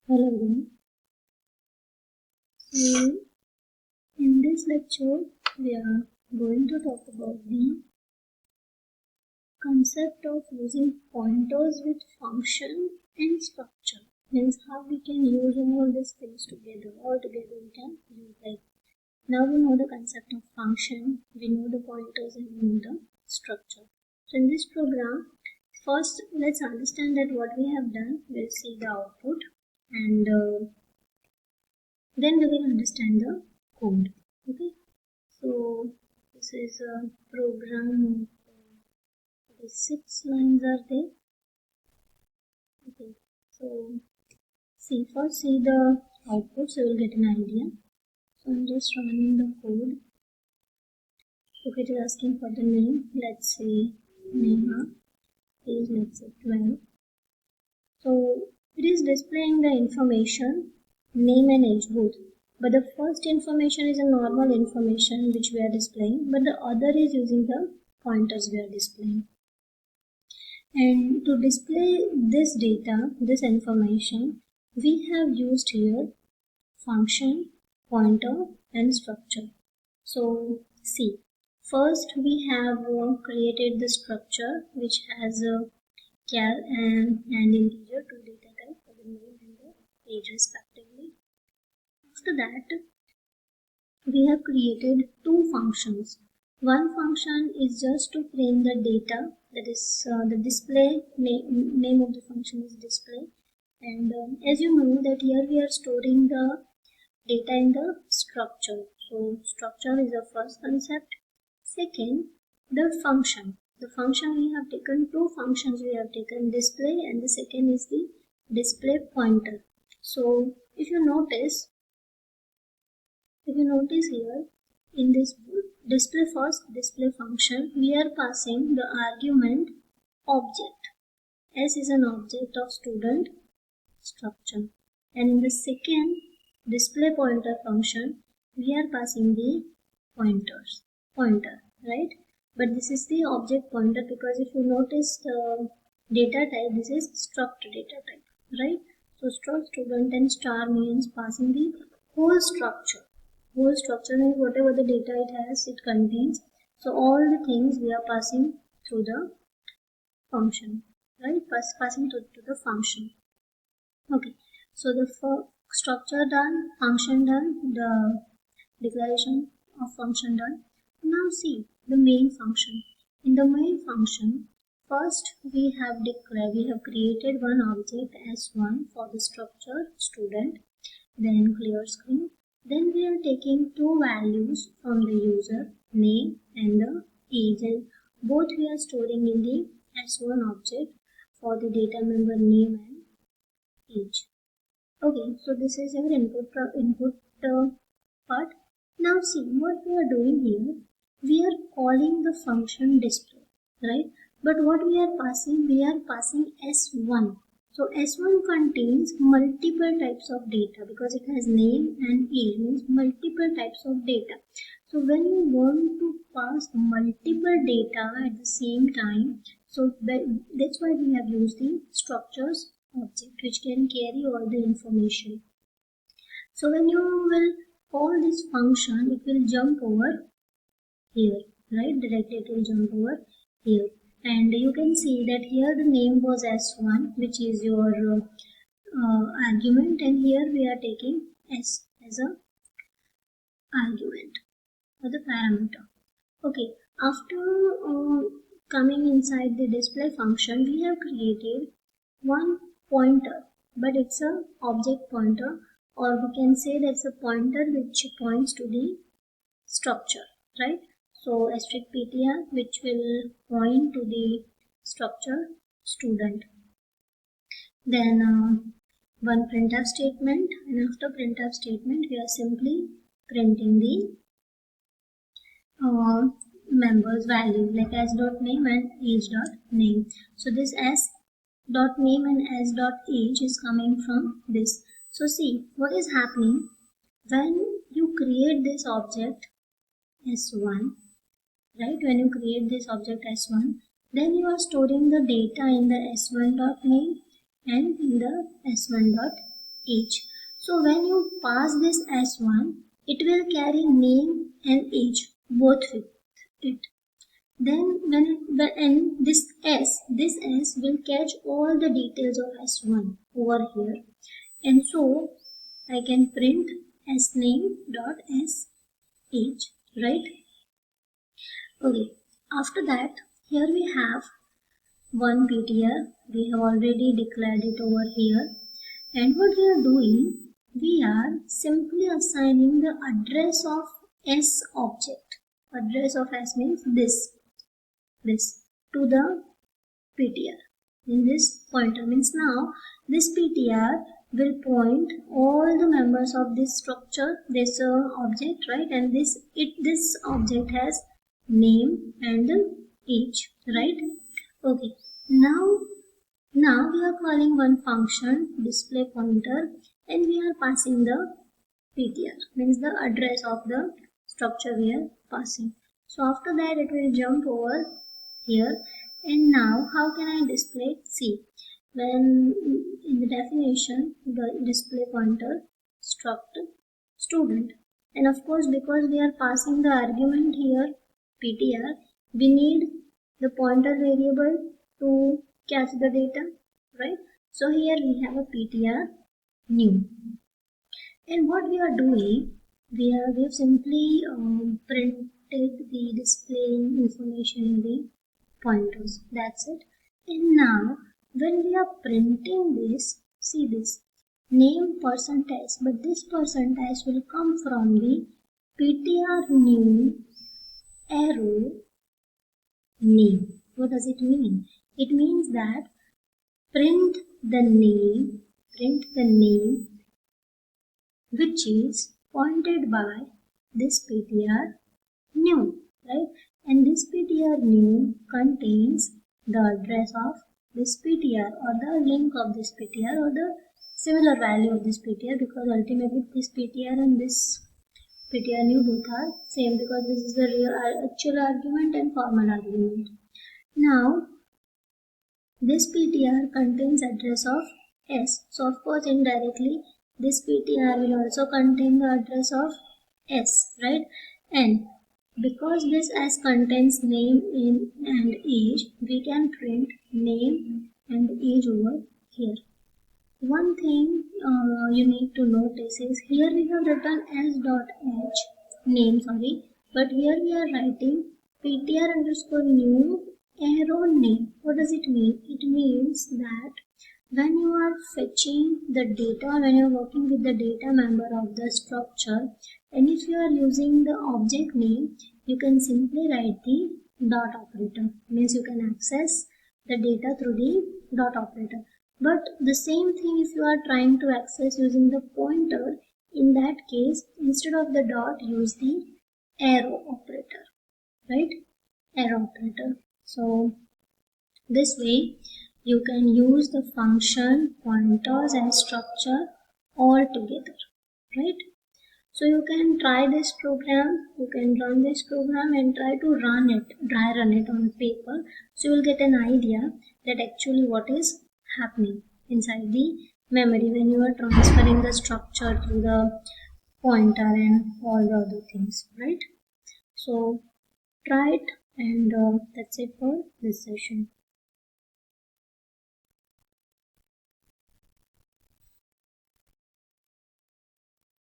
Hello everyone. So in this lecture we are going to talk about the concept of using pointers with function and structure. Means how we can use all these things together. All together we can use like now we know the concept of function, we know the pointers and we know the structure. So in this program, first let's understand that what we have done. We'll see the output and then we will understand the code. Okay, so this is a program of the 6 lines are there. Okay, so first see the output so you'll get an idea. So I'm just running the code. If it is asking for the name, let's say Neha, is let's say 12. So it is displaying the information, name and age both. But the first information is a normal information which we are displaying, but the other is using the pointers we are displaying. And to display this data, this information, we have used here function, pointer and structure. So see, first we have created the structure which has a char and integer, two data types for the name and the age respectively. After that, we have created two functions. One function is just to print the data, that is the display name of the function is display, and as you know that here we are storing the data in the structure. So structure is the first concept. Second, the function. The function we have taken two functions we have taken display and the second is the display pointer. So if you notice here in this display function, we are passing the argument object. S is an object of student structure. And in the second display pointer function, we are passing the pointer, right? But this is the object pointer because if you notice the data type, this is struct data type, right? So struct student and star means passing the whole structure. Whole structure means whatever the data it has, it contains. So all the things we are passing through the function, right? Passing to the function. Okay, so the structure done, function done, the declaration of function done. Now see the main function. In the main function, first we have created one object S1 for the structure student, then clear screen. Then we are taking two values from the user, name and the age, and both we are storing in the S1 object for the data member name and age. Okay, so this is your input part. Now see what we are doing here. We are calling the function display, right? But what we are passing S1. So S1 contains multiple types of data because it has name and age, means multiple types of data. So when you want to pass multiple data at the same time, so that's why we have used the structures object which can carry all the information. So when you will call this function, it will jump over here, right? Directly it will jump over here. And you can see that here the name was S1, which is your argument, and here we are taking S as a argument or the parameter. Okay, after coming inside the display function, we have created one pointer, but it's a object pointer, or we can say that's a pointer which points to the structure, right? So asterisk ptr which will point to the structure student. Then one printf statement, and after printf statement we are simply printing the members value like s dot name and age dot name. So this s dot name and s dot age is coming from this. So see what is happening when you create this object s1, right? When you create this object s1, then you are storing the data in the s1 dot name and in the s1 dot age. So when you pass this S1, it will carry name and age both with it. Then and this S will catch all the details of S1 over here, and so I can print S name dot S age, right? Okay. After that, here we have one PTR. We have already declared it over here. And what we are doing, we are simply assigning the address of S object. Address of S means this to the PTR. In this pointer means now this PTR will point all the members of this structure, this object, right? And this object has name and age, right? Okay. Now we are calling one function display pointer, and we are passing the PTR, means the address of the structure we are passing. So after that it will jump over here, and now how can I display? See, when in the definition the display pointer struct student, and of course because we are passing the argument here PTR, we need the pointer variable to catch the data, right? So here we have a PTR new, and what we are doing, we have simply printed the display information in the pointers. That's it. And now when we are printing this, see this name %, but this % will come from the PTR new arrow name. What does it mean? It means that print the name which is pointed by this PTR new, right? And this PTR new contains the address of this PTR or the link of this PTR or the similar value of this PTR, because ultimately this PTR and this PTR new both are same, because this is the real actual argument and formal argument. Now this PTR contains address of S, so of course indirectly this PTR will also contain the address of S, right? And because this S contains name and age, we can print name and age over here. One thing you need to notice is here we have written s.h name, but here we are writing PTR underscore new arrow name. What does it mean? It means that when you are fetching the data, when you are working with the data member of the structure, and if you are using the object name, you can simply write the dot operator. Means you can access the data through the dot operator. But the same thing if you are trying to access using the pointer, in that case, instead of the dot, use the arrow operator, right? Arrow operator. So this way you can use the function, pointers and structure all together, right? So you can try this program, you can run this program and try to dry run it on paper, so you will get an idea that actually what is happening inside the memory when you are transferring the structure through the pointer and all the other things, right? So try it, and that's it for this session.